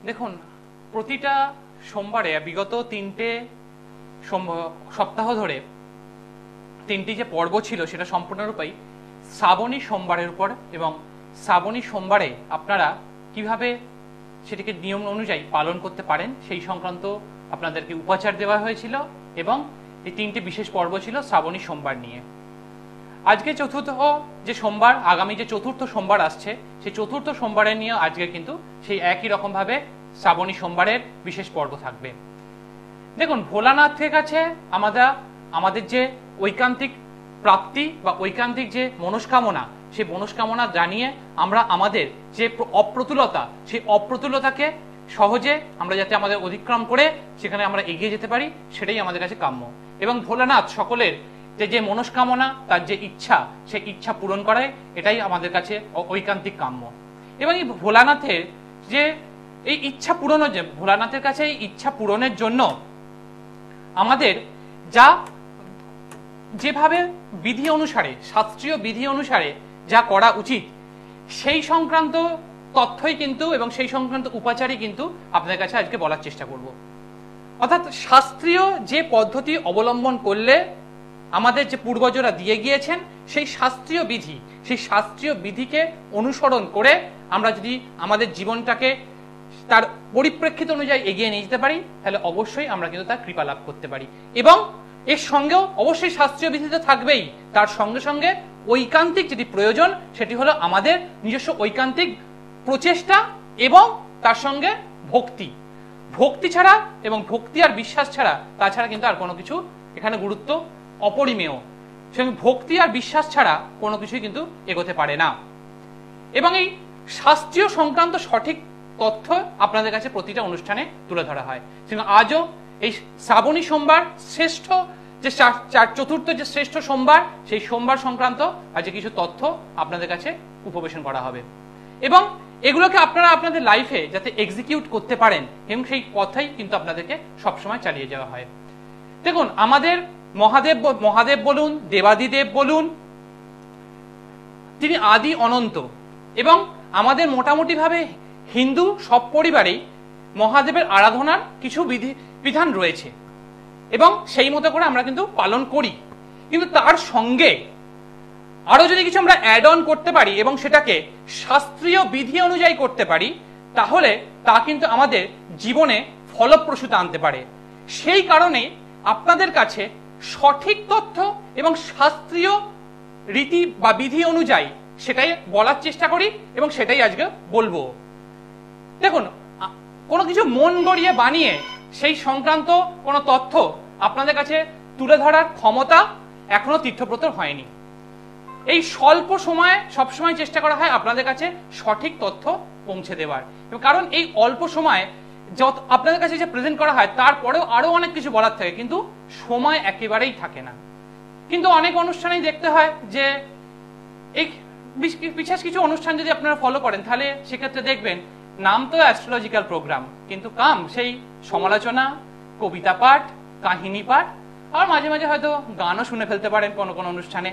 দেখুন, প্রতিটা সোমবারে বিগত 3টে সপ্তাহ ধরে 3টি যে পর্ব ছিল সেটা সম্পূর্ণরূপেই শ্রাবণী সোমবারের উপর, এবং শ্রাবণী সোমবারে আপনারা কিভাবে সেটিকে নিয়ম অনুযায়ী পালন করতে পারেন সেই সংক্রান্ত আপনাদেরকে উপাচার দেওয়া হয়েছিল, এবং এই 3টি বিশেষ পর্ব ছিল শ্রাবণী সোমবার নিয়ে। আজকে চতুর্থ যে সোমবার, আগামী যে চতুর্থ সোমবার আসছে, সেই চতুর্থ সোমবারের নিয়ে আজকে কিন্তু সেই একই রকম ভাবে শ্রাবণী সোমবারের বিশেষ পর্ব থাকবে। দেখুন, ভোলানাথের কাছে আমাদের যে ঐকান্তিক প্রাপ্তি বা ঐকান্তিক যে মনস্কামনা, সেই মনস্কামনা জানিয়ে আমরা আমাদের যে অপ্রতুলতা, সেই অপ্রতুলতাকে সহজে আমরা যাতে আমাদের অতিক্রম করে সেখানে আমরা এগিয়ে যেতে পারি, সেটাই আমাদের কাছে কাম্য। এবং ভোলানাথ সকলের যে মনস্কামনা, তার যে ইচ্ছা, সেই ইচ্ছা পূরণ করায় এটাই আমাদের কাছে ঐকান্তিক কাম্য। এবং এই ভোলানাথের যে এই ইচ্ছা পূরণের, যে ভোলানাথের কাছে এই ইচ্ছা পূরণের জন্য আমাদের যেভাবে বিধি অনুসারে, শাস্ত্রীয় বিধি অনুসারে যা করা উচিত, সেই সংক্রান্ত তথ্যই কিন্তু এবং সেই সংক্রান্ত উপাচারই কিন্তু আপনাদের কাছে আজকে বলার চেষ্টা করব। অর্থাৎ শাস্ত্রীয় যে পদ্ধতি অবলম্বন করলে আমাদের যে পূর্বজরা দিয়ে গিয়েছেন, সেই শাস্ত্রীয় বিধি, সেই শাস্ত্রীয় বিধিকে অনুসরণ করে আমরা যদি আমাদের জীবনটাকে তার পরিপ্রেক্ষিত অনুযায়ী এগিয়ে নিয়ে যেতে পারি, তাহলে অবশ্যই আমরা কিন্তু তার কৃপা লাভ করতে পারি। এবং এর সঙ্গেও অবশ্যই শাস্ত্রীয় বিধি তো থাকবেই, তার সঙ্গে সঙ্গে ঐকান্তিক যেটি প্রয়োজন সেটি হলো আমাদের নিজস্ব ঐকান্তিক প্রচেষ্টা এবং তার সঙ্গে ভক্তি। ভক্তি ছাড়া এবং ভক্তি আর বিশ্বাস ছাড়া, তাছাড়া কিন্তু আর কোনো কিছু এখানে গুরুত্ব অপরিমেয়। সেরকম ভক্তি আর বিশ্বাস ছাড়া কোনো কিছুই কিন্তু এগোতে পারে না। এবং এই শাস্ত্রীয় সংক্রান্ত সঠিক তথ্য আপনাদের কাছে প্রতিটা অনুষ্ঠানে তুলে ধরা হয়। আজও এই শ্রাবণী সোমবার শ্রেষ্ঠ যে চতুর্থ যে শ্রেষ্ঠ সোমবার, সেই সোমবার সংক্রান্ত আজকে কিছু তথ্য আপনাদের কাছে উপবেশন করা হবে, এবং এগুলোকে আপনারা আপনাদের লাইফে যাতে এক্সিকিউট করতে পারেন, এবং সেই কথাই কিন্তু আপনাদেরকে সবসময় চালিয়ে যাওয়া হয়। দেখুন, আমাদের মহাদেব বলুন, দেবাদিদেব বলুন, তিনি আদি অনন্ত, এবং আমাদের মোটামুটি ভাবে হিন্দু সব পরিবারেই মহাদেবের আরাধনার কিছু বিধান রয়েছে, এবং সেই মতো করে আমরা কিন্তু পালন করি। কিন্তু তার সঙ্গে আরো যদি কিছু আমরা অ্যাড অন করতে পারি এবং সেটাকে শাস্ত্রীয় বিধি অনুযায়ী করতে পারি, তাহলে তা কিন্তু আমাদের জীবনে ফলপ্রসূতা আনতে পারে। সেই কারণে আপনাদের কাছে সঠিক তথ্য এবং শাস্ত্রীয় রীতি বা বিধি অনুযায়ী সেটাই বলার চেষ্টা করি, এবং সেটাই আজকে বলবো। দেখুন, কোনো কিছু মন গড়িয়ে বানিয়ে সেই সংক্রান্ত কোনো তথ্য আপনাদের কাছে তুলে ধরার ক্ষমতা এখনো তীর্থব্রতর হয়নি। এই স্বল্প সময়ে সবসময় চেষ্টা করা হয় আপনাদের কাছে সঠিক তথ্য পৌঁছে দেওয়ার, কারণ এই অল্প সময়ে যত আপনাদের কাছে যে প্রেজেন্ট করা হয় তারপরেও আরো অনেক কিছু বলার থাকে, কিন্তু সময় একেবারেই থাকে না। কিন্তু অনেক অনুষ্ঠানেই দেখতে হয় যে এই বিশেষ কিছু অনুষ্ঠান যদি আপনারা ফলো করেন, তাহলে সেক্ষেত্রে দেখবেন নাম তো অ্যাস্ট্রোলজিক্যাল প্রোগ্রাম, কিন্তু কাম সেই সমালোচনা, কবিতা পাঠ, কাহিনী পাঠ, আর মাঝে মাঝে হয়তো গানও শুনে ফেলতে পারেন কোনো কোনো অনুষ্ঠানে।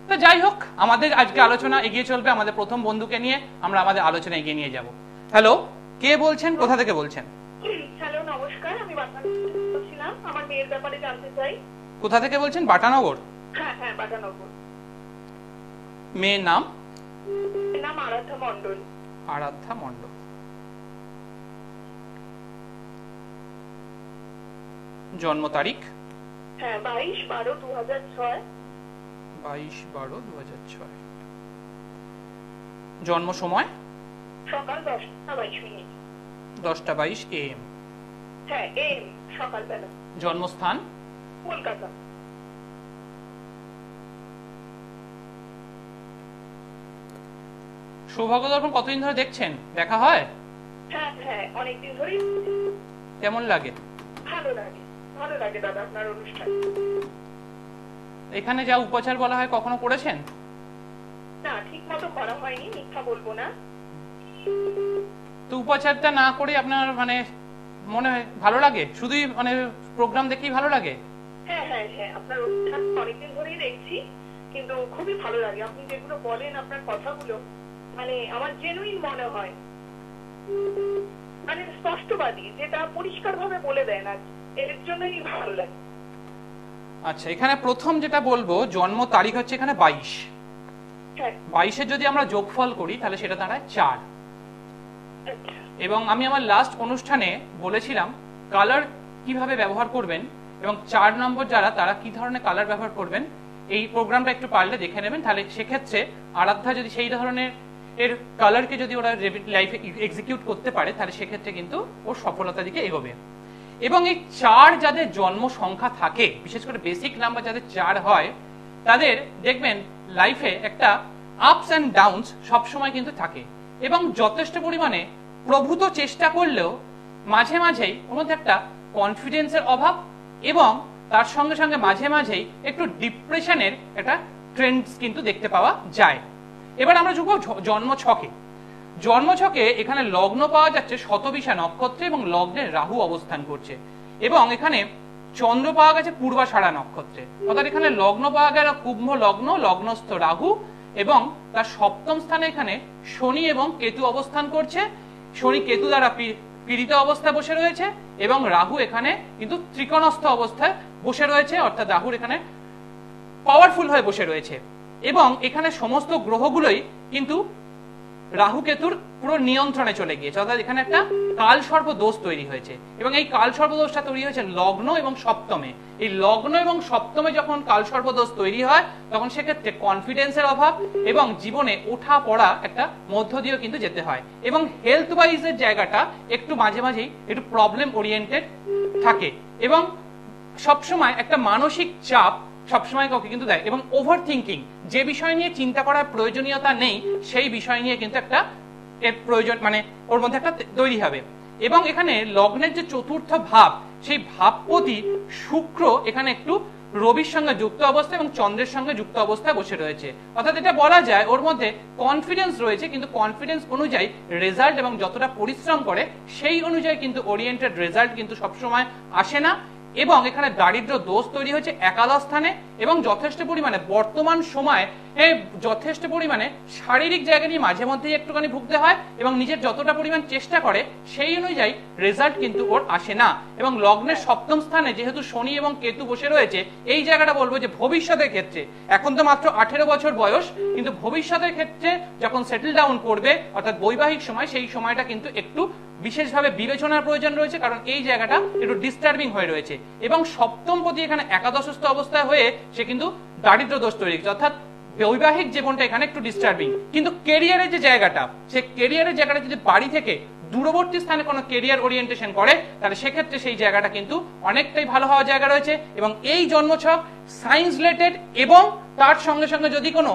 তো যাই হোক, আমাদের আজকে আলোচনা এগিয়ে চলবে আমাদের প্রথম বন্ধুকে নিয়ে। আমরা আমাদের আলোচনা এগিয়ে নিয়ে যাব। হ্যালো, কে বলছেন, কোথা থেকে বলছেন? হ্যালো, নমস্কার, আমি বাটানগর বলছিলাম। আমার মেয়ের ব্যাপারে জানতে চাই। কোথা থেকে বলছেন? বাটানগর? হ্যাঁ হ্যাঁ, বাটানগর। মেয়ের নাম? নাম আরাধ্যা মণ্ডল। আরাধ্যা মণ্ডল। জন্ম তারিখ? হ্যাঁ, 22/12/2006। 22/12/2006। জন্ম সময়? সকাল 10:22। 10:22 AM। হ্যাঁ, AM, সকালবেলা। জন্মস্থান? কলকাতা। সৌভাগ্য দর্পণ কতদিন ধরে দেখছেন? দেখা হয়? হ্যাঁ হ্যাঁ, অনেকদিন ধরেই। কেমন লাগে? ভালো লাগে, ভালো লাগে দাদা আপনার অনুষ্ঠান। এখানে যা উপাচার বলা হয় কখনো করেছেন? না, ঠিক মতো করা হয়নি, মিথ্যা বলবো না। তো উপাচারটা না করে আপনার মানে মনে হয় ভালো লাগে? শুধুই মানে প্রোগ্রাম দেখেই ভালো লাগে? হ্যাঁ হ্যাঁ হ্যাঁ, আপনার অনুষ্ঠান অনেকদিন ধরেই দেখছি, কিন্তু খুবই ভালো লাগে। আপনি যেগুলো বলেন, আপনার কথাগুলো মানে আমার জেনুইন মনে হয়। মানে স্পষ্টবাদী, যেটা পরিষ্কার ভাবে বলে দেয় না, এর জন্যই ভালো লাগে। আচ্ছা, এখানে প্রথম যেটা বলবো, জন্ম তারিখ হচ্ছে এখানে 22। হ্যাঁ, 22-এর যদি আমরা যোগফল করি তাহলে সেটা দাঁড়ায় 4। আচ্ছা, এবং আমি আমার লাস্ট অনুষ্ঠানে বলেছিলাম কালার কিভাবে ব্যবহার করবেন এবং 4 নম্বর যারা তারা কি ধরনের কালার ব্যবহার করবেন। এই প্রোগ্রামটা একটু পারলে দেখে নেবেন, তাহলে সেক্ষেত্রে আরাধ্যা যদি সেই ধরনের এর কালারকে যদি ওরা লাইফে এক্সিকিউট করতে পারে তাহলে সেক্ষেত্রে কিন্তু ওর সফলতার দিকে এগোবে। এবং এই 4 যাদের জন্ম সংখ্যা থাকে, বিশেষ করে বেসিক নাম্বার যাদের 4 হয়, তাদের দেখবেন লাইফে একটা আপস অ্যান্ড ডাউনস সবসময় কিন্তু থাকে এবং যথেষ্ট পরিমাণে প্রভূত চেষ্টা করলেও মাঝে মাঝেই ওর মধ্যে একটা কনফিডেন্সের অভাব এবং তার সঙ্গে সঙ্গে মাঝে মাঝেই একটু ডিপ্রেশনের একটা ট্রেন্ডস কিন্তু দেখতে পাওয়া যায়। এবার আমরা ঢুকবো জন্মছকে। জন্মছকে এখানে লগ্ন পাওয়া যাচ্ছে শতবিশা নক্ষত্রে এবং লগ্নে রাহু অবস্থান করছে এবং এখানে চন্দ্র পাওয়া গেছে পূর্বাষাঢ়া নক্ষত্রে, অর্থাৎ এখানে লগ্ন পাওয়া গেল কুম্ভ লগ্ন, লগ্নস্থ রাহু এবং তার সপ্তম স্থানে এখানে শনি এবং কেতু অবস্থান করছে। শনি কেতু দ্বারা পীড়িত অবস্থায় বসে রয়েছে এবং রাহু এখানে কিন্তু ত্রিকোণস্থ অবস্থায় বসে রয়েছে, অর্থাৎ রাহুর এখানে পাওয়ারফুল হয়ে বসে রয়েছে এবং এখানে সমস্ত গ্রহগুলোই কিন্তু রাহু কেতুর পুরো নিয়ন্ত্রণে চলে গিয়েছে, অর্থাৎ এখানে একটা কালসর্প দোষ তৈরি হয়েছে এবং এই কালসর্প দোষটা তৈরি হয়েছে লগ্ন এবং সপ্তমে। এই লগ্ন এবং সপ্তমে যখন কালসর্প দোষ তৈরি হয় তখন সেক্ষেত্রে কনফিডেন্সের অভাব এবং জীবনে ওঠা পড়া একটা মধ্য দিয়েও কিন্তু যেতে হয় এবং হেলথ ওয়াইজের জায়গাটা একটু মাঝে মাঝেই একটু প্রবলেম ওরিয়েন্টেড থাকে এবং সবসময় একটা মানসিক চাপ সবসময় কাউকে কিন্তু দেয় এবং ওভার থিঙ্কিং, যে বিষয় নিয়ে চিন্তা করার প্রয়োজনীয়তা নেই সেই বিষয় নিয়ে কিন্তু একটা এর প্রয়োজন মানে ওর মধ্যে একটা তৈরি হবে। এবং এখানে লগ্নের যে চতুর্থ ভাব, সেই ভাবপতি শুক্র এখানে একটু রবির সঙ্গে যুক্ত অবস্থা এবং চন্দ্রের সঙ্গে যুক্ত অবস্থায় বসে রয়েছে, অর্থাৎ এটা বলা যায় ওর মধ্যে কনফিডেন্স রয়েছে কিন্তু কনফিডেন্স অনুযায়ী রেজাল্ট এবং যতটা পরিশ্রম করে সেই অনুযায়ী কিন্তু ওরিয়েন্টেড রেজাল্ট কিন্তু সবসময় আসে না এবং এখানে দারিদ্র দোষ তৈরি হয়েছে একাদশ স্থানে এবং যথেষ্ট পরিমাণে বর্তমান সময়ে যথেষ্ট পরিমাণে শারীরিক জায়গা নিয়ে মাঝে মধ্যেই একটুখানি ভুগতে হয় এবং নিজের যতটা পরিমাণ চেষ্টা করে সেই অনুযায়ী রেজাল্ট কিন্তু ওর আসে না। এবং লগ্নের সপ্তম স্থানে যেহেতু শনি এবং কেতু বসে রয়েছে, এই জায়গাটা বলবো যে ভবিষ্যতের ক্ষেত্রে, এখন তো মাত্র 18 বছর বয়স, কিন্তু ভবিষ্যতের ক্ষেত্রে যখন সেটেল ডাউন করবে অর্থাৎ বৈবাহিক সময়, সেই সময়টা কিন্তু একটু বিশেষভাবে বিবেচনার প্রয়োজন রয়েছে, কারণ এই জায়গাটা একটু ডিস্টার্বিং হয়ে রয়েছে এবং সপ্তম পতি এখানে একাদশস্থ অবস্থায় হয়ে সে কিন্তু দারিদ্র দোষ তৈরি করছে, অর্থাৎ বৈবাহিক জীবনটা এখানে একটু ডিস্টার্বিং। কিন্তু কেরিয়ারের যে জায়গাটা, সে কেরিয়ারের জায়গাটা যদি বাড়ি থেকে দূরবর্তী স্থানে কোনো কেরিয়ার ওরিয়েন্টেশন করে তাহলে সেক্ষেত্রে সেই জায়গাটা কিন্তু অনেকটাই ভালো হওয়ার জায়গা রয়েছে। এবং এই জন্মছক সায়েন্স রিলেটেড এবং তার সঙ্গে সঙ্গে যদি কোনো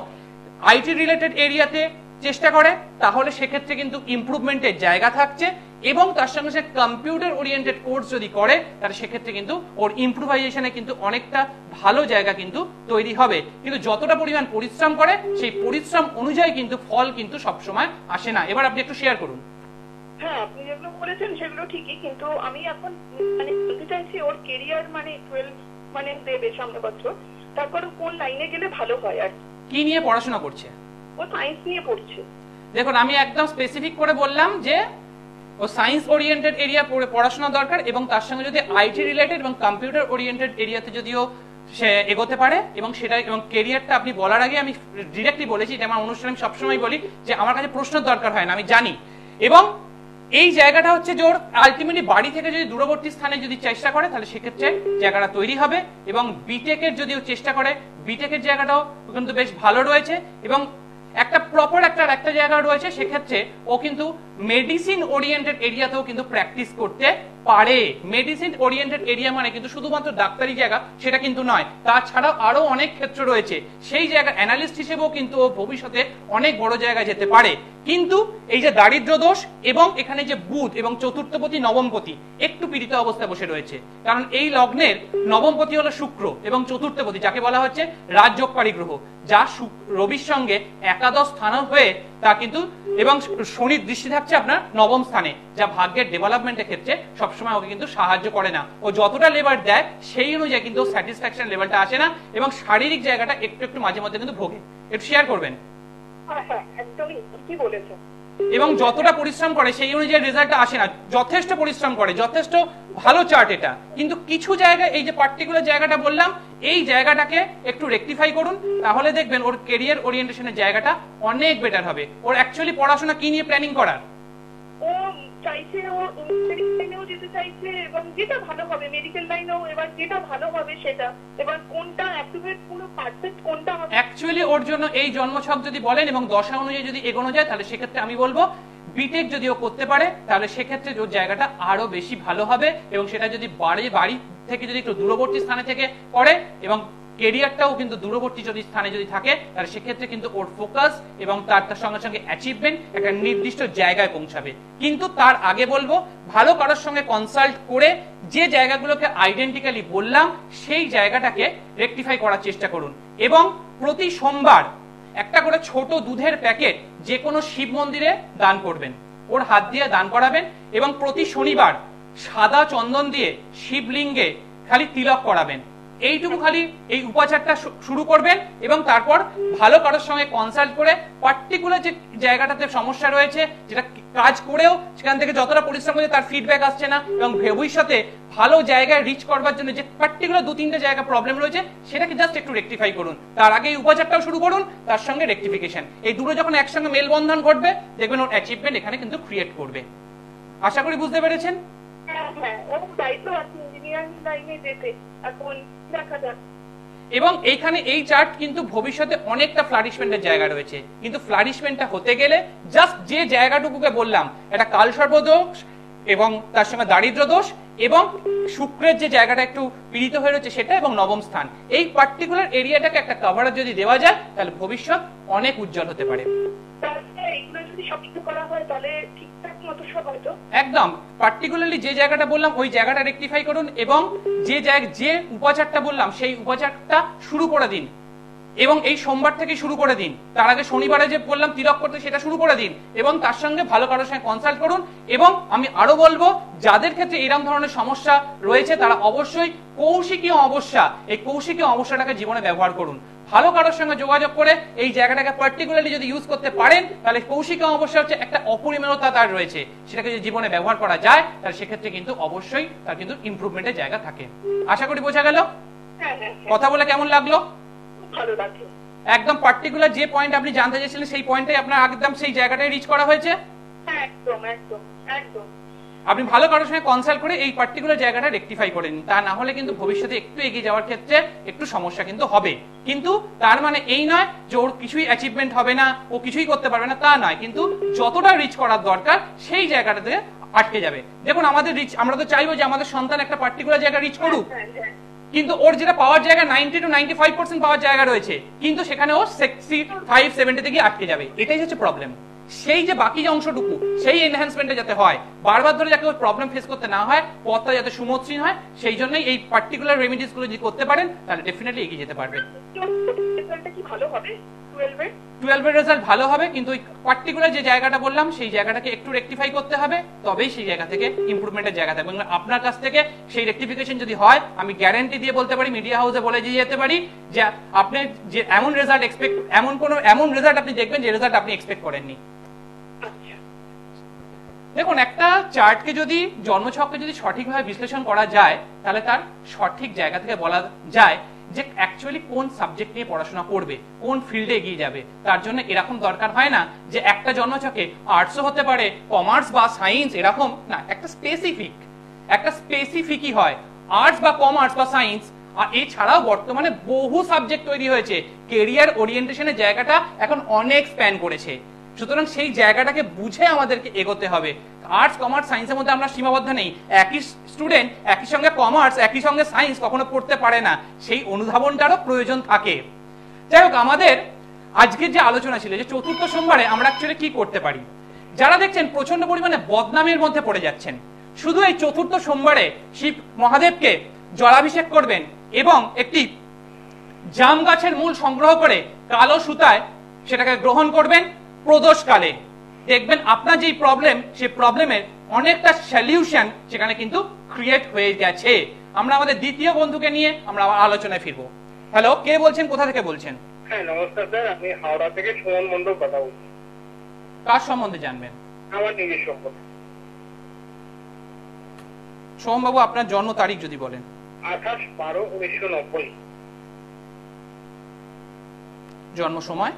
আইটি রিলেটেড এরিয়াতে চেষ্টা করে তাহলে সেক্ষেত্রে কিন্তু ইমপ্রুভমেন্টের জায়গা থাকছে এবং তার সঙ্গে সে কম্পিউটার ওরিয়েন্টেড কোর্স যদি করে তাহলে সেক্ষেত্রে কিন্তু ওর ইমপ্রুভাইজেশনে কিন্তু অনেকটা ভালো জায়গা কিন্তু তৈরি হবে। কিন্তু যতটা পরিমাণ পরিশ্রম করে সেই পরিশ্রম অনুযায়ী কিন্তু ফল কিন্তু সবসময় আসে না। এবার আপনি একটু শেয়ার করুন। হ্যাঁ, আপনি যেগুলো বলেছেন সেগুলো ঠিকই, কিন্তু আমি এখন মানে বলতে চাইছি ওর কেরিয়ার মানে 12 মানে দেবে সামনে বছর, তারপর কোন লাইনে গেলে ভালো হয় আর কি নিয়ে পড়াশোনা করছে? ও সায়েন্স নিয়ে পড়ছে। দেখুন, আমি একদম স্পেসিফিক করে বললাম যে ও সায়েন্স ওরিয়েন্টেড এরিয়া পড়াশোনা দরকার এবং তার সঙ্গে যদি আইটি রিলেটেড এবং কম্পিউটার ওরিয়েন্টেড এরিয়াতে যদিও সে এগোতে পারে এবং সেটা এবং কেরিয়ারটা আপনি বলার আগে আমি ডিরেক্টলি বলেছি যে আমার অনুষ্ঠানে আমি সবসময় বলি যে আমার কাছে প্রশ্নের দরকার হয় না, আমি জানি। এবং এই জায়গাটা হচ্ছে যে ওর আলটিমেটলি বাড়ি থেকে যদি দূরবর্তী স্থানে যদি চেষ্টা করে তাহলে সেক্ষেত্রে জায়গাটা তৈরি হবে এবং বিটেকের যদিও চেষ্টা করে বিটেকের জায়গাটাও কিন্তু বেশ ভালো রয়েছে এবং একটা প্রপার একটা জায়গা রয়েছে, সেক্ষেত্রে ও কিন্তু মেডিসিন ওরিয়েন্টেড এরিয়াতেও কিন্তু প্র্যাকটিস করতে পারে। মেডিসিন ওরিয়েন্টেড এরিয়া মানে কিন্তু শুধুমাত্র ডাক্তারি জায়গা সেটা কিন্তু নয়, তাছাড়াও আরো অনেক ক্ষেত্র রয়েছে, সেই জায়গা অ্যানালিস্ট হিসেবেও কিন্তু ও ভবিষ্যতে অনেক বড় জায়গায় যেতে পারে। কিন্তু এই যে দারিদ্র দোষ এবং এখানে যে বুধ এবং চতুর্থপতি নবমপতি একটু পীড়িত অবস্থায় বসে রয়েছে, কারণ এই লগ্নের নবমপতি হলো শুক্র এবং চতুর্থপতি যাকে বলা হচ্ছে রাজযোগকারী গ্রহ, যা রবির সঙ্গে একাদশ স্থান হয়ে তা কিন্তু এবং শনির দৃষ্টি থাকছে আপনার নবম স্থানে, যা ভাগ্যের ডেভেলপমেন্টের ক্ষেত্রে সবসময় ওকে কিন্তু সাহায্য করে না। ও যতটা লেবার দেয় সেই অনুযায়ী কিন্তু স্যাটিসফ্যাকশন লেভেলটা আসে না এবং শারীরিক জায়গাটা একটু একটু মাঝে মধ্যে কিন্তু ভোগে। একটু শেয়ার করবেন। হ্যাঁ, একদমই ঠিকই বলেছেন। এবং যতটা পরিশ্রম করে সেই অনুযায়ী রেজাল্টটা আসে না। যথেষ্ট পরিশ্রম করে, যথেষ্ট ভালো চার্ট এটা, কিন্তু কিছু জায়গায় এই যে পার্টিকুলার জায়গাটা বললাম এই জায়গাটাকে একটু রেকটিফাই করুন, তাহলে দেখবেন ওর কেরিয়ার ওরিয়েন্টেশনের জায়গাটা অনেক বেটার হবে। ওর অ্যাকচুয়ালি পড়াশোনা কি নিয়ে প্ল্যানিং করার? ও চাইছে ও মেডিকেল লাইনেও যেতে চাইছে, এবং যেটা ভালো হবে মেডিকেল লাইনেও, এবার যেটা ভালো হবে সেটা, এবার কোনটা অ্যাকুরেট পুরো পারফেক্ট কোনটা হবে। অ্যাকচুয়ালি ওর জন্য এই জন্মছক যদি বলেন এবং দশা অনুযায়ী যদি এগোনো যায়, তাহলে সেক্ষেত্রে আমি বলবো বিটেক যদি ও করতে পারে তাহলে সেক্ষেত্রে ওর জায়গাটা আরো বেশি ভালো হবে। এবং সেটা যদি বাড়ি থেকে যদি একটু দূরবর্তী স্থানে থেকে করে এবং কেরিয়ারটাও কিন্তু দূরবর্তী যদি স্থানে যদি থাকে, তাহলে সেক্ষেত্রে কিন্তু ওর ফোকাস এবং তার সঙ্গে সঙ্গে অ্যাচিভমেন্ট একটা নির্দিষ্ট জায়গায় পৌঁছাবে। কিন্তু তার আগে বলবো ভালো কারোর সঙ্গে কনসাল্ট করে যে জায়গাগুলোকে আইডেন্টিক্যালি বললাম সেই জায়গাটাকে রেকটিফাই করার চেষ্টা করুন। এবং প্রতি সোমবার একটা করে ছোট দুধের প্যাকেট যে কোনো শিব মন্দিরে দান করবেন, ওর হাত দিয়ে দান করাবেন। এবং প্রতি শনিবার সাদা চন্দন দিয়ে শিবলিঙ্গে খালি তিলক করাবেন। এইটুকু খালি এই উপাচারটা শুরু করবেন এবং তারপর ভালো কারোর সঙ্গে কনসাল্ট করে পার্টিকুলার যে জায়গাটাতে সমস্যা রয়েছে, যেটা কাজ করেও সেখান থেকে যতটা পরিশ্রম করে তার ফিডব্যাক আসছে না, এবং ভবিষ্যতে ভালো জায়গায় রিচ করবার জন্য যে পার্টিকুলার 2-3টে জায়গা প্রবলেম রয়েছে সেটাকে জাস্ট একটু রেকটিফাই করুন। তার আগে এই উপাচারটাও শুরু করুন, তার সঙ্গে রেকটিফিকেশন, এই দুটো যখন একসঙ্গে মেলবন্ধন ঘটবে দেখবেন ওর অ্যাচিভমেন্ট এখানে কিন্তু ক্রিয়েট করবে। আশা করি বুঝতে পেরেছেন। হ্যাঁ, ও দায়িত্ব আছে ইঞ্জিনিয়ারিং লাইনে যেতে, এখন দেখা যাক। এবং এইখানে এই চার্ট কিন্তু ভবিষ্যতে অনেকটা ফ্লারিশমেন্টের জায়গা রয়েছে, কিন্তু ফ্লারিশমেন্টটা হতে গেলে জাস্ট যে জায়গাটুকুকে বললাম, একটা কালসর্প দোষ এবং তার সঙ্গে দারিদ্র দোষ এবং শুক্রের যে জায়গাটা একটু পীড়িত হয়ে রয়েছে সেটা, এবং নবম স্থান, এই পার্টিকুলার এরিয়াটাকে একটা কভারেজ যদি দেওয়া যায় তাহলে ভবিষ্যৎ অনেক উজ্জ্বল হতে পারে। একদম পার্টিকুলারলি যে জায়গাটা বললাম ওই জায়গাটা রেকটিফাই করুন এবং যে উপাচারটা বললাম সেই উপাচারটা শুরু করে দিন এবং এই সোমবার থেকে শুরু করে দিন। তার আগে শনিবারে যে বললাম তিলক করতে সেটা শুরু করে দিন এবং তার সঙ্গে ভালো কারোর সঙ্গে কনসাল্ট করুন। এবং আমি আরো বলবো যাদের ক্ষেত্রে এরকম ধরনের সমস্যা রয়েছে তারা অবশ্যই কৌশিকীয় অমাবস্যা, এই কৌশিকীয় অমাবস্যাটাকে জীবনে ব্যবহার করুন। ভালো কারোর সঙ্গে যোগাযোগ করে এই জায়গাটাকে পার্টিকুলারলি যদি ইউজ করতে পারেন তাহলে কৌশিকীয় অমাবস্যা হচ্ছে একটা অপরিমেয়তা তার রয়েছে, সেটাকে যদি জীবনে ব্যবহার করা যায় তাহলে সেক্ষেত্রে কিন্তু অবশ্যই তার কিন্তু ইমপ্রুভমেন্টের জায়গা থাকে। আশা করি বোঝা গেল। কথা বলে কেমন লাগলো? ভালো লাগলো। একদম পার্টিকুলার যে পয়েন্ট আপনি জানতে চাইছিলেন সেই পয়েন্টটাই আপনার একদম সেই জায়গাটায় রিচ করা হয়েছে। একদম একদম একদম। আপনি ভালো কারোর সঙ্গে কনসাল্ট করে এই পার্টিকুলার জায়গাটা রেকটিফাই করে নিন, তা না হলে কিন্তু ভবিষ্যতে একটু এগিয়ে যাওয়ার ক্ষেত্রে একটু সমস্যা কিন্তু হবে। কিন্তু তার মানে এই নয় যে ওর কিছুই অ্যাচিভমেন্ট হবে না, ও কিছুই করতে পারবে না, তা নয়, কিন্তু যতটা রিচ করার দরকার সেই জায়গাটাতে আটকে যাবে। দেখুন আমাদের রিচ, আমরা তো চাইবো যে আমাদের সন্তান একটা পার্টিকুলার জায়গা রিচ করুক, কিন্তু ওর যেটা পাওয়ার জায়গা 90 to 95% পাওয়ার জায়গা রয়েছে, কিন্তু সেখানে ও 65-70 থেকে আটকে যাবে। এটাই হচ্ছে প্রবলেম। সেই যে বাকি যে অংশটুকু সেই এনহ্যান্সমেন্টে যাতে হয়, বারবার ধরে যাতে প্রবলেম ফেস করতে না হয়, পথটা যাতে সুমসৃণ হয়, সেই জন্যই এই পার্টিকুলার রেমিডিস গুলো যদি করতে পারেন তাহলে ডেফিনেটলি এগিয়ে যেতে পারবেন। 12 এর রেজাল্ট ভালো হবে, কিন্তু ওই পার্টিকুলার যে জায়গাটা বললাম সেই জায়গাটাকে একটু রেকটিফাই করতে হবে, তবেই সেই জায়গা থেকে ইমপ্রুভমেন্টের জায়গা থাকবে। এবং আপনার কাছ থেকে সেই রেকটিফিকেশন যদি হয়, আমি গ্যারান্টি দিয়ে বলতে পারি, মিডিয়া হাউসে বলে দিয়ে যেতে পারি যে আপনি যে এমন রেজাল্ট এমন রেজাল্ট আপনি দেখবেন যে রেজাল্ট আপনি এক্সপেক্ট করেননি। দেখুন একটা চার্টকে যদি জন্মছককে যদি সঠিকভাবে বিশ্লেষণ করা যায় তাহলে তার সঠিক জায়গা থেকে বলা যায় যে অ্যাকচুয়ালি কোন সাবজেক্ট নিয়ে পড়াশোনা করবে, কোন ফিল্ডে এগিয়ে যাবে। তার জন্য এরকম দরকার হয় না যে একটা জন্মছকে আর্টসও হতে পারে, কমার্স বা সায়েন্স, এরকম না, একটা স্পেসিফিকই হয় আর্টস বা কমার্স বা সায়েন্স। আর এছাড়াও বর্তমানে বহু সাবজেক্ট তৈরি হয়েছে, কেরিয়ার ওরিয়েন্টেশনের জায়গাটা এখন অনেক স্প্যান করেছে। সুতরাং সেই জায়গাটাকে বুঝে আমাদেরকে এগোতে হবে। আর্টস কমার্স সায়েন্সের মধ্যে আমরা সীমাবদ্ধ নেই। একই স্টুডেন্ট একই সঙ্গে কমার্স একই সঙ্গে সায়েন্স কখনো পড়তে পারে না, সেই অনুধাবনটারও প্রয়োজন থাকে। যাই হোক, আমাদের আজকের যে আলোচনা ছিল যে চতুর্থ সোমবারে আমরা অ্যাকচুয়ালি কি করতে পারি। যারা দেখছেন প্রচন্ড পরিমাণে বদনামের মধ্যে পড়ে যাচ্ছেন, শুধু এই চতুর্থ সোমবারে শিব মহাদেবকে জলাভিষেক করবেন এবং একটি জাম গাছের মূল সংগ্রহ করে কালো সুতায় সেটাকে গ্রহণ করবেন প্রদোষকালে। দেখবেন আপনার যেই প্রবলেম সেই প্রবলেমের অনেকটা সলিউশন সেখানে কিন্তু ক্রিয়েট হয়ে গেছে। আমরা আমাদের দ্বিতীয় বন্ধুকে নিয়ে আমরা আলোচনায় ফিরবো। হ্যালো, কে বলছেন, কোথা থেকে বলছেন? হ্যাঁ নমস্কার স্যার, আমি হাওড়া থেকে সুমন মন্ডল কথা বলছি। কার সম্বন্ধে জানবেন? আমার নিজের সম্পর্কে। সোমবাবু, আপনার জন্ম তারিখ যদি বলেন। 28/12/1990। জন্ম সময়?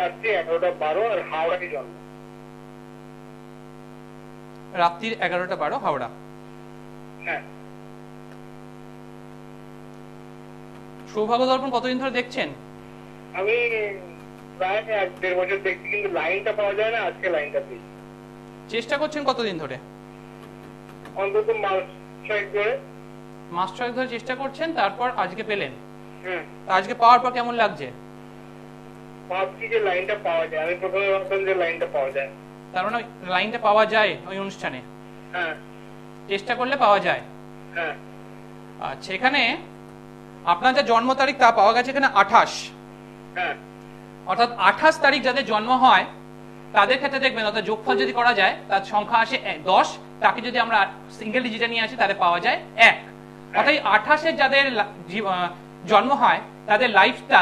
রাত্রি 11টা 12 আর হাওড়ায় জন্ম। রাত্রির 11টা 12 হাওড়া। হ্যাঁ। সৌভাগ্য দর্পণ কতদিন ধরে দেখছেন? আমি প্রায় 1-1.5 বছর দেখছি, কিন্তু লাইনটা পাওয়া যায় না। আজকে লাইনটা পেয়েছি। চেষ্টা করছেন কতদিন ধরে? অন্তত মাস 6 ধরে। মাস 6 ধরে চেষ্টা করছেন, তারপর আজকে পেলেন। হ্যাঁ। আজকে পাওয়ার পর কেমন লাগছে? ভাবছি যে লাইনটা পাওয়া যায়। আমি প্রথমে ভাবতাম যে লাইনটা পাওয়া যায়। তার মানে লাইনটা পাওয়া যায় ওই অনুষ্ঠানে? হ্যাঁ। চেষ্টা করলে পাওয়া যায়। হ্যাঁ। আচ্ছা, এখানে আপনার যে জন্ম তারিখ তা পাওয়া গেছে এখানে 28। হ্যাঁ। অর্থাৎ 28 তারিখ যাদের জন্ম হয় তাদের ক্ষেত্রে দেখবেন, অর্থাৎ যোগফল যদি করা যায় তার সংখ্যা আসে 10, তাকে যদি আমরা সিঙ্গেল ডিজিটে নিয়ে আসি তাহলে পাওয়া যায় 1। অর্থাৎ 28-এর যাদের জন্ম হয় তাদের লাইফটা,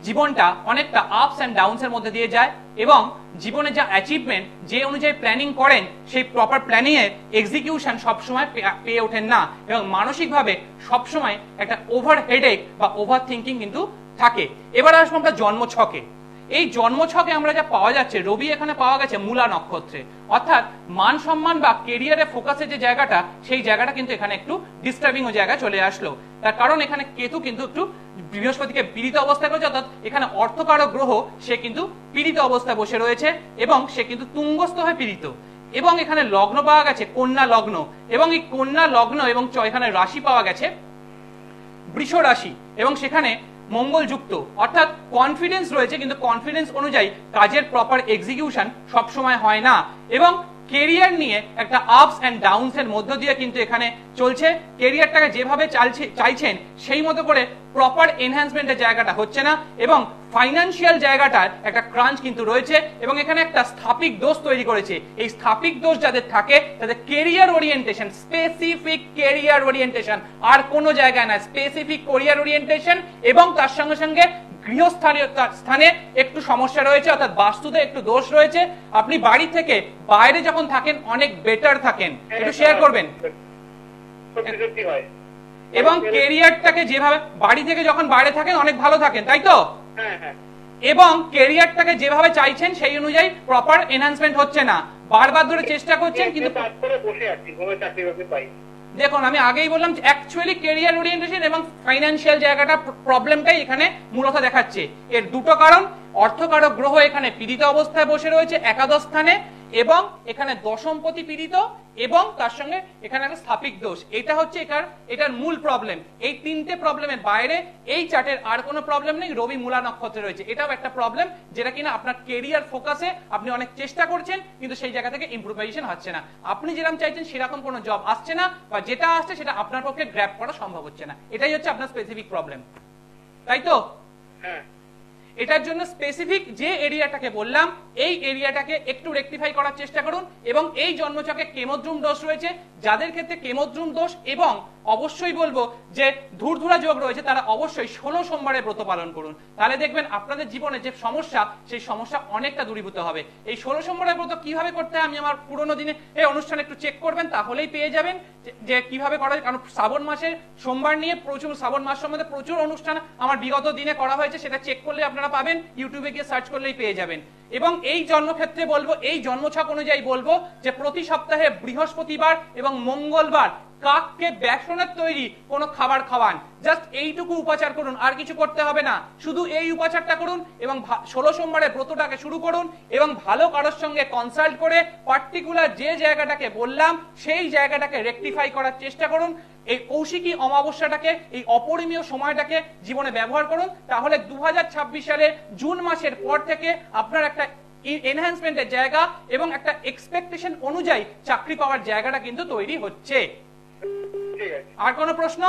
জীবনটা অনেকটা আপস অ্যান্ড ডাউনস এর মধ্যে দিয়ে যায়, এবং জীবনে যা অ্যাচিভমেন্ট যে অনুযায়ী প্ল্যানিং করেন সেই প্রপার প্ল্যানিং এর এক্সিকিউশন সবসময় পেয়ে ওঠেন না, এবং মানসিকভাবে সবসময় একটা ওভার হেডেক বা ওভার থিঙ্কিং কিন্তু থাকে। এবার আসবো আমরা জন্ম ছকে। এই জন্ম ছকে আমরা যা পাওয়া যাচ্ছে, রবি এখানে পাওয়া গেছে মূলা নক্ষত্রে, অর্থাৎ মান সম্মান বা কেরিয়ারে ফোকাসের যে জায়গাটা, সেই জায়গাটা কিন্তু এখানে একটু ডিস্টার্বিং জায়গায় চলে আসলো। তার কারণ এখানে কেতু কিন্তু একটু বৃহস্পতিকে পীড়িত অবস্থায় রয়েছে, অর্থাৎ এখানে অর্থকারক গ্রহ সে কিন্তু পীড়িত অবস্থায় বসে রয়েছে এবং সে কিন্তু তুঙ্গস্থ হয়ে পীড়িত। এবং এখানে লগ্ন পাওয়া গেছে কন্যা লগ্ন, এবং এই কন্যা লগ্ন এবং এখানে রাশি পাওয়া গেছে বৃষ রাশি, এবং সেখানে মঙ্গল যুক্ত, অর্থাৎ কনফিডেন্স রয়েছে, কিন্তু কনফিডেন্স অনুযায়ী কাজের প্রপার এক্সিকিউশন সবসময় হয় না, এবং কেরিয়ার নিয়ে একটা আপস অ্যান্ড ডাউনস এর মধ্য দিয়ে কিন্তু এখানে চলছে। কেরিয়ারটাকে যেভাবে চাইছেন সেই মতো করে প্রপার এনহ্যান্সমেন্টের জায়গাটা হচ্ছে না, এবং ফাইন্যান্সিয়াল জায়গাটার একটা ক্রাঞ্চ কিন্তু রয়েছে, এবং এখানে একটা স্থাপিক দোষ তৈরি করেছে। এই স্থাপিক দোষ যাদের থাকে তাদের career orientation, specific career orientation, আর কোনো জায়গায় না, স্পেসিফিক কেরিয়ার ওরিয়েন্টেশন, এবং তার সঙ্গে সঙ্গে গৃহস্থানীয় স্থানে একটু সমস্যা রয়েছে, অর্থাৎ বাস্তুতে একটু দোষ রয়েছে। আপনি বাড়ি থেকে বাইরে যখন থাকেন অনেক বেটার থাকেন, একটু শেয়ার করবেন। এবং কেরিয়ারটাকে যেভাবে বাড়ি থেকে যখন বাইরে থাকেন অনেক ভালো থাকেন, তাই তো? এবং কেরিয়ারটাকে যেভাবে চাইছেন সেই অনুযায়ী প্রপার এনহ্যান্সমেন্ট হচ্ছে না, বারবার ধরে চেষ্টা করছেন কিন্তু বসে আছি, কোনো চাকরি বাকরি পাই। দেখুন, আমি আগেই বললাম অ্যাকচুয়ালি কেরিয়ার ওরিয়েন্টেশন এবং ফাইন্যান্সিয়াল জায়গাটা প্রবলেমটাই এখানে মূলত দেখাচ্ছে। এর দুটো কারণ, অর্থকারক গ্রহ এখানে পীড়িত অবস্থায় বসে রয়েছে একাদশ স্থানে, এবং এখানে দশমপতি পীড়িত, এবং তার সঙ্গে এখানে একটা স্থাপিক দোষ। এটা হচ্ছে এটার মূল প্রবলেম। এই তিনটে প্রবলেমের বাইরে এই চার্টের আর কোনো প্রবলেম নেই। রবি মূলা নক্ষত্রে রয়েছে, এটাও একটা প্রবলেম, যেটা কিনা আপনার কেরিয়ার ফোকাসে আপনি অনেক চেষ্টা করছেন কিন্তু সেই জায়গা থেকে ইমপ্রুভাইজেশন হচ্ছে না। আপনি যেরকম চাইছেন সেরকম কোনো জব আসছে না, বা যেটা আসছে সেটা আপনার পক্ষে গ্র্যাব করা সম্ভব হচ্ছে না। এটাই হচ্ছে আপনার স্পেসিফিক প্রবলেম, তাই তো? হ্যাঁ। এটার জন্য স্পেসিফিক যে এরিয়াটাকে বললাম এই এরিয়াটাকে একটু রেকটিফাই করার চেষ্টা করুন। এবং এই জন্মচক্রে কেমদ্রুম দোষ রয়েছে, যাদের ক্ষেত্রে কেমদ্রুম দোষ এবং অবশ্যই বলবো যে ধুরধুরা যোগ রয়েছে, তারা অবশ্যই 16 সোমবারের ব্রত পালন করুন। তাহলে দেখবেন আপনাদের জীবনে যে সমস্যা সেই সমস্যা অনেকটা দূরীভূত হবে। এই 16 সোমবারের ব্রত কিভাবে করতে হয় আমি আমার পুরোনো দিনে এই অনুষ্ঠানে একটু চেক করবেন, তাহলেই পেয়ে যাবেন যে কিভাবে করা যায়। কারণ শ্রাবণ মাসের সোমবার নিয়ে প্রচুর, শ্রাবণ মাস সম্বন্ধে প্রচুর অনুষ্ঠান আমার বিগত দিনে করা হয়েছে, সেটা চেক করলে আপনারা পাবেন, ইউটিউবে গিয়ে সার্চ করলেই পেয়ে যাবেন। এবং এই জন্মক্ষেত্রে বলবো, এই জন্মছক অনুযায়ী বলবো যে প্রতি সপ্তাহে বৃহস্পতিবার এবং মঙ্গলবার কাককে বেসনের তৈরি কোনো খাবার খাওয়ান। জাস্ট এইটুকু উপাচার করুন, আর কিছু করতে হবে না, শুধু এই উপাচারটা করুন এবং 16 সোমবারের ব্রতটাকে শুরু করুন, এবং ভালো কারোর সঙ্গে কনসাল্ট করে পার্টিকুলার যে জায়গাটাকে বললাম সেই জায়গাটাকে রেকটিফাই করার চেষ্টা করুন। এই কৌশিকী অমাবস্যাটাকে, এই অপরিমেয় সময়টাকে জীবনে ব্যবহার করুন। তাহলে 2026 সালের জুন মাসের পর থেকে আপনার একটা এনহ্যান্সমেন্টের জায়গা এবং একটা এক্সপেকটেশন অনুযায়ী চাকরি পাওয়ার জায়গাটা কিন্তু তৈরি হচ্ছে। আর কোনো প্রশ্ন?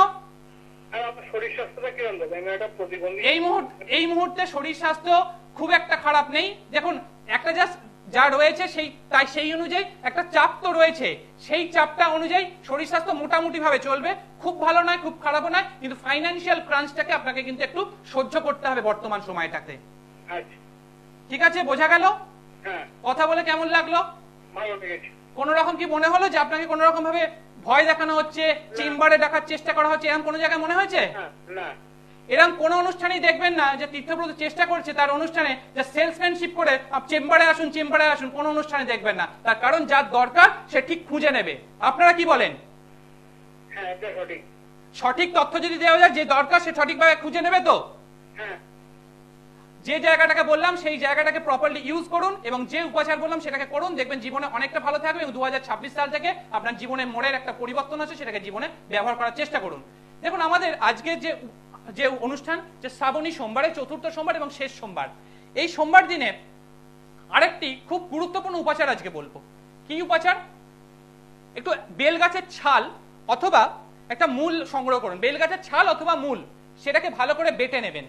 এই মুহূর্তে শরীর স্বাস্থ্য খুব একটা খারাপ নেই। দেখুন, একটা জাস্ট যা রয়েছে সেই অনুযায়ী একটা চাপ তো রয়েছে, সেই চাপটা অনুযায়ী শরীর স্বাস্থ্য মোটামুটি ভাবে চলবে, খুব ভালো নয় খুব খারাপও নয়, কিন্তু ফাইন্যান্সিয়াল ক্রাঞ্চটাকে আপনাকে কিন্তু একটু সহ্য করতে হবে বর্তমান সময়টাতে। ঠিক আছে, বোঝা গেল? হ্যাঁ, কথা বলে কেমন লাগলো? ভালো লেগেছে। কোন রকম কি মনে হলো যে আপনাকে কোন রকম ভাবে ভয় দেখানো হচ্ছে, চেম্বারে ডাকার চেষ্টা করা হচ্ছে, এরকম কোনো জায়গায় মনে হয়েছে? না। এরকম কোন অনুষ্ঠানেই দেখবেন না যে তীর্থব্রত চেষ্টা করছে তার অনুষ্ঠানে যে সেলসম্যানশিপ করে চেম্বারে আসুন চেম্বারে আসুন, কোন অনুষ্ঠানে দেখবেন না। তার কারণ যার দরকার সে ঠিক খুঁজে নেবে। আপনারা কি বলেন? হ্যাঁ, এটা সঠিক। সঠিক তথ্য যদি দেওয়া যায়, যে দরকার সে সঠিকভাবে খুঁজে নেবে। তো হ্যাঁ, যে জায়গাটাকে বললাম সেই জায়গাটাকে প্রপারলি ইউজ করুন এবং যে উপাচার বললাম সেটাকে করুন, দেখবেন জীবনে অনেকটা ভালো থাকবে এবং 2026 সাল থেকে আপনার জীবনে মোড়ের একটা পরিবর্তন আছে, সেটাকে জীবনে ব্যবহার করার চেষ্টা করুন। দেখুন আমাদের আজকে যে অনুষ্ঠান, যে শ্রাবণী সোমবারে চতুর্থ সোমবার এবং শেষ সোমবার, এই সোমবার দিনে আরেকটি খুব গুরুত্বপূর্ণ উপাচার আজকে বলবো। কি উপাচার? একটু বেল গাছের ছাল অথবা একটা মূল সংগ্রহ করুন, বেল গাছের ছাল অথবা মূল, সেটাকে ভালো করে বেটে নেবেন।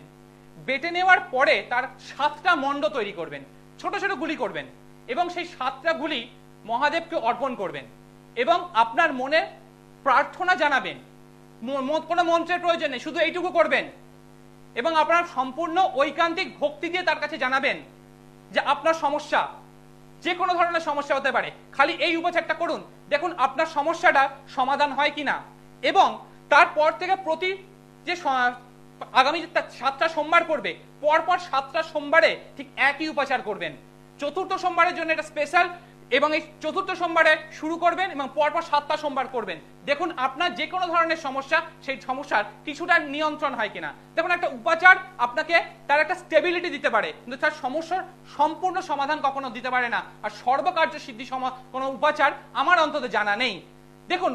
বেটে নেওয়ার পরে তার 7টা মণ্ড তৈরি করবেন, ছোট ছোট গুলি করবেন এবং সেই 7টা গুলি মহাদেবকে অর্পণ করবেন এবং আপনার মনে প্রার্থনা জানাবেন। কোনো মন্ত্রের প্রয়োজন নেই, শুধু এইটুকু করবেন এবং আপনার সম্পূর্ণ ঐকান্তিক ভক্তি দিয়ে তার কাছে জানাবেন যে আপনার সমস্যা, যে কোনো ধরনের সমস্যা হতে পারে, খালি এই উপাচারটা করুন, দেখুন আপনার সমস্যাটা সমাধান হয় কিনা। এবং তারপর থেকে প্রতি যে আগামী 7টা সোমবার করবে, পরপর 7টা সোমবারে ঠিক একই উপাচার করবেন। চতুর্থ সোমবারের জন্য এটা স্পেশাল এবং এই চতুর্থ সোমবারে শুরু করবেন এবং পরপর 7টা সোমবার করবেন। দেখুন আপনার যে কোনো ধরনের সমস্যা, সেই সমস্যার কিছুটা নিয়ন্ত্রণ হয় কিনা। দেখুন একটা উপাচার আপনাকে তার একটা স্টেবিলিটি দিতে পারে, কিন্তু তার সমস্যার সম্পূর্ণ সমাধান কখনো দিতে পারে না। আর সর্বকার্য সিদ্ধি কোনো উপাচার আমার অন্তত জানা নেই। দেখুন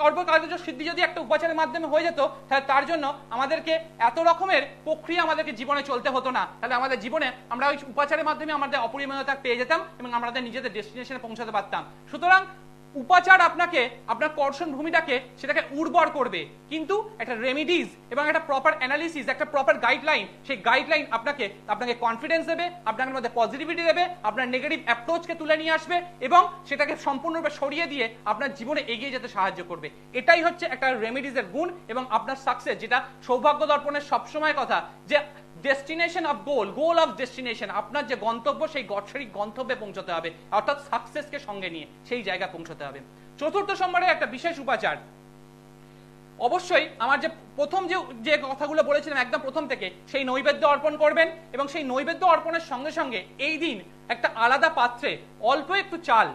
সর্বকার্য সিদ্ধি যদি একটা উপাচারের মাধ্যমে হয়ে যেত, তাহলে তার জন্য আমাদেরকে এত রকমের প্রক্রিয়া আমাদেরকে জীবনে চলতে হতো না। তাহলে আমাদের জীবনে আমরা ওই উপাচারের মাধ্যমে আমাদের অপরিমেয়তা পেয়ে যেতাম এবং আমাদের নিজেদের ডেস্টিনেশনে পৌঁছাতে পারতাম। সুতরাং উপাচার আপনাকে আপনার কর্ষণ ভূমিটাকে সেটাকে উর্বর করবে, কিন্তু একটা রেমিডিজ এবং একটা প্রপার অ্যানালিসিস, একটা প্রপার গাইডলাইন, সেই গাইডলাইন আপনাকে কনফিডেন্স দেবে, আপনার মধ্যে পজিটিভিটি দেবে, আপনার নেগেটিভ অ্যাপ্রোচকে তুলে নিয়ে আসবে এবং সেটাকে সম্পূর্ণরূপে সরিয়ে দিয়ে আপনার জীবনে এগিয়ে যেতে সাহায্য করবে। এটাই হচ্ছে একটা রেমিডিজের গুণ এবং আপনার সাকসেস, যেটা সৌভাগ্য দর্পণের সবসময় কথা, যে destination of goal of destination, আপনার যে গন্তব্য সেই সেই গন্তব্যে পৌঁছতে হবে, অর্থাৎ সাকসেসকে সঙ্গে নিয়ে সেই জায়গায় পৌঁছতে হবে। চতুর্থ সোমবারে একটা বিশেষ উপাচার, অবশ্যই আমার যে প্রথম যে কথাগুলো বলেছিলাম একদম প্রথম থেকে, সেই নৈবেদ্য অর্পণ করবেন এবং সেই নৈবেদ্য অর্পণের সঙ্গে সঙ্গে এই দিন একটা আলাদা পাত্রে অল্প একটু চাল,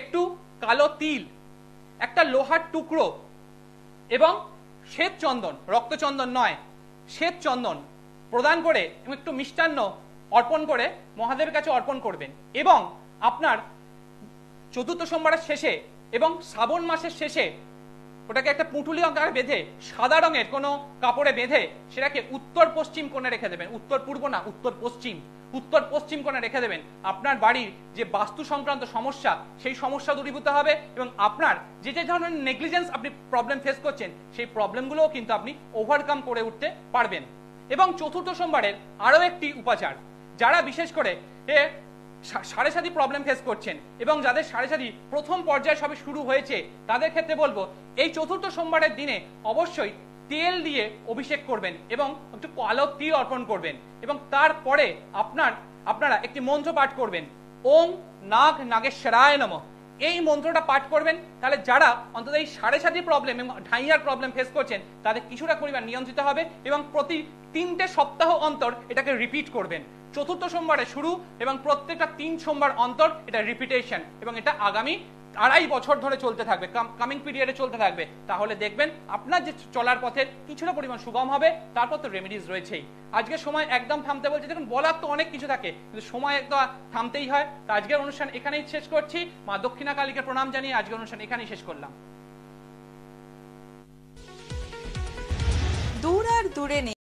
একটু কালো তিল, একটা লোহার টুকরো এবং শ্বেত চন্দন, রক্তচন্দন নয়, শ্বেত চন্দন প্রদান করে এবং একটু মিষ্টান্ন অর্পণ করে মহাদেবের কাছে অর্পণ করবেন। এবং আপনার চতুর্থ সোমবারের শেষে এবং শ্রাবণ মাসের শেষে ওটাকে একটা পুঁটুলি আকারে বেঁধে, সাদা রঙের কোনো কাপড়ে বেঁধে সেটাকে উত্তর পশ্চিম কোণে রেখে দেবেন। উত্তর পূর্ব না, উত্তর পশ্চিম কোণে রেখে দেবেন। আপনার বাড়ির যে বাস্তু সংক্রান্ত সমস্যা, সেই সমস্যা দূরীভূত হবে এবং আপনার যে ধরনের নেগলিজেন্স আপনি প্রবলেম ফেস করছেন, সেই প্রবলেমগুলোও কিন্তু আপনি ওভারকাম করে উঠতে পারবেন। এবং চতুর্থ সোমবারের আরো একটি উপাচার, যারা বিশেষ করে সাড়ে সাথী প্রবলেম ফেস করছেন এবং যাদের সাড়ে সাথী প্রথম পর্যায়ে সবে শুরু হয়েছে, তাদের ক্ষেত্রে বলবো এই চতুর্থ সোমবারের দিনে অবশ্যই তেল দিয়ে অভিষেক করবেন এবং একটু কালো তিল অর্পণ করবেন এবং তারপরে আপনারা একটি মন্ত্র পাঠ করবেন, ওম নাগেশ্বরায় নমঃ। এই মন্ত্রটা পাঠ করবেন, তাহলে যারা অন্তত এই সাড়ে সাথী প্রবলেম এবং ঢাইয়ার প্রবলেম ফেস করছেন, তাদের কিছুটা পরিমাণ নিয়ন্ত্রিত হবে এবং প্রতি 3টে সপ্তাহ অন্তর এটাকে রিপিট করবেন। চতুর্থ সোমবারে শুরু এবং প্রত্যেকটা 3 সোমবার অন্তর এটা রিপিটেশন এবং এটা আগামী 2.5 বছর ধরে চলতে থাকবে, কামিং পিরিয়ডে চলতে থাকবে। তাহলে দেখবেন আপনার যে চলার পথের কিছুটা পরিমাণ সুগম হবে। তারপর তো রেমেডিজ রয়েছেই। আজকে সময় একদম থামতে বলছে, দেখুন বলার তো অনেক কিছু থাকে, কিন্তু সময় একদম থামতেই হয়। তো আজকের অনুষ্ঠান এখানেই শেষ করছি। মা দক্ষিণা কালীকে প্রণাম জানিয়ে আজকের অনুষ্ঠান এখানেই শেষ করলাম। দূর আর দূরে নেই।